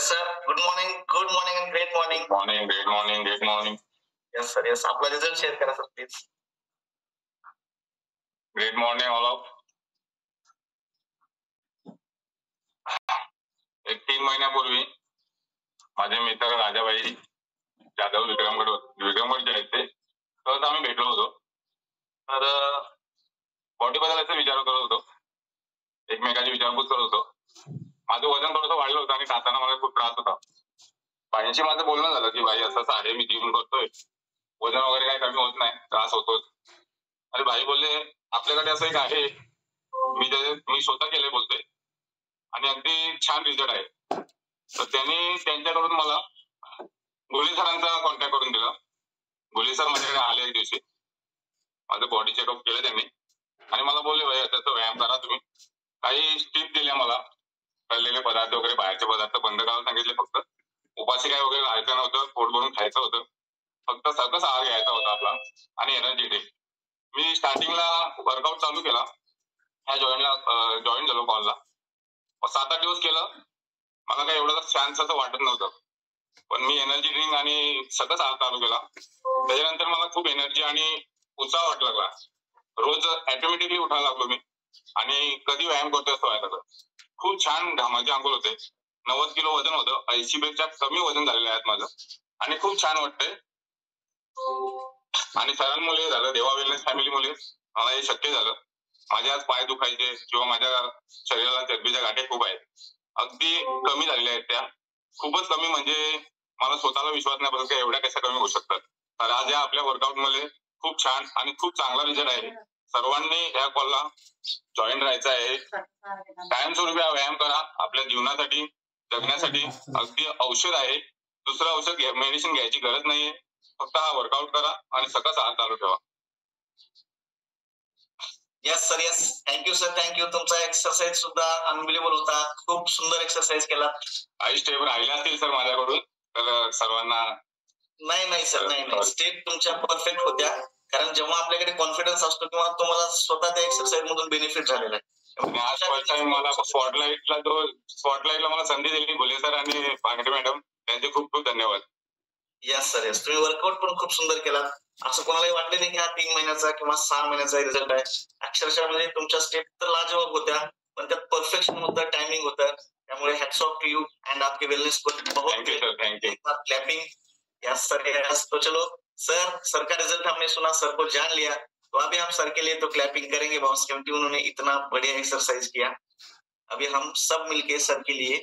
Yes, sir. Good morning and great morning. Great morning. Yes, sir. Yes. आपला result share करा sir please. Great morning all of. एक 3 महिन्यापूर्वी माझे मित्र राजाबाई जाधव विक्रमगड जे आहेत ते तर आम्ही भेटलो होतो. तर बॉडी बद्दल विचार करत होतो, एकमेकाची विचारपूस करत होतो. माझं वजन थोडंसं वाढलं होतं आणि खाताना मला खूप त्रास होता. बाईंशी माझं बोलणं झालं की बाई असं आहे, मी जिम करतोय, वजन वगैरे काही कमी होत नाही, त्रास होतोच. आणि बाई बोलले आपल्याकडे असं एक आहे, मी स्वतः केले बोलते आणि अगदी छान रिझल्ट आहे. तर त्यांनी त्यांच्याकडून मला गोली सरांचा कॉन्टॅक्ट करून दिला. गोली सर माझ्याकडे आले एक दिवशी, माझं बॉडी चेकअप केलं त्यांनी आणि मला बोलले भाई त्याचा व्यायाम करा तुम्ही. काही टिप दिल्या मला, तळलेले पदार्थ वगैरे बाहेरचे पदार्थ बंद करायला सांगितले. फक्त उपाशी काय वगैरे राहायचं नव्हतं, पोट भरून खायचं होतं, फक्त सकस आहार घ्यायचा होता आपला आणि एनर्जी ड्रिंक. मी स्टार्टिंगला वर्कआउट चालू केला, ह्या जॉईन झालो कॉलला. 7-8 दिवस केलं, मला काही एवढं छान असं वाटत नव्हतं. पण मी एनर्जी ड्रिंक आणि सकस आहार चालू केला. त्याच्यानंतर मला खूप एनर्जी आणि उत्साह वाटला लागला. रोज ऑटोमॅटिकली उठायला लागलो मी आणि कधी व्यायाम करतोय असं व्हायला लागलं. खूप छान घामाचे अंघोळ होते. 90 किलो वजन होतं, 80 पेक्षा कमी वजन झालेलं आहे माझं आणि खूप छान वाटतंय. आणि सरांमुळे झालं, देवा वेलनेस फॅमिलीमुळे मला हे शक्य झालं. माझे आज पाय दुखायचे किंवा माझ्या शरीराला चरबीच्या गाठी खूप आहेत, अगदी कमी झालेल्या आहेत. त्या खूपच कमी, म्हणजे मला स्वतःला विश्वास नाही बसत एवढ्या कशा कमी होऊ शकतात. तर आज या आपल्या वर्कआउट मध्ये खूप छान आणि खूप चांगला रिझल्ट आहे. सर्वांनी या कॉलला जॉईन राहायचं आहे. कायमस्वरूपी व्यायाम करा, आपल्या जीवनासाठी जगण्यासाठी अगदी औषध आहे. दुसरं औषध मेडिसिन घ्यायची गरज नाहीये. फक्त हा वर्कआउट करा आणि सकस आहार चालू ठेवा. Yes sir, yes. Thank you sir, thank you. तुमचा एक्सरसाइज सुद्धा अनबिलिव्हेबल होता. खूप सुंदर एक्सरसाइज केला. काही स्टेप राहिल्या असतील सर माझ्याकडून, तर सर्वांना नाही सर, नाही. स्टेप तुमच्या परफेक्ट होत्या. कारण जेव्हा आपल्याकडे कॉन्फिडन्स असतो तेव्हा तुम्हाला स्वतः त्या एक्सरसाइज मधून बेनिफिट झालेला आहे. आज फर्स्ट टाइम मला स्पॉटलाइटला मला संधी दिली बोले सर आणि भांगडे मॅडम, त्यांचे खूप खूप धन्यवाद. Yes sir, yes. तुम्ही वर्कआउट पण खूप सुंदर केला. असं कोणालाही वाटलं नाही की हा 3 महिन्याचा किंवा 6 महिन्याचा रिझल्ट आहे. अक्षरशः म्हणजे तुमच्या स्टेप तर लाजवाब होत्या, पण त्यात परफेक्शन होतं, टायमिंग होतं. त्यामुळे hats off to you and आपके वेलनेस को thank you sir, thank you. Clapping. Yes sir, yes. तो चलो सर का रिजल्ट हमने सुना, सर को जान लिया, तो अभी हम सर के लिए तो क्लैपिंग करेंगे बॉस, क्योंकि उन्होंने इतना बढ़िया एक्सरसाइज किया. अभी हम सब मिलके सर के लिए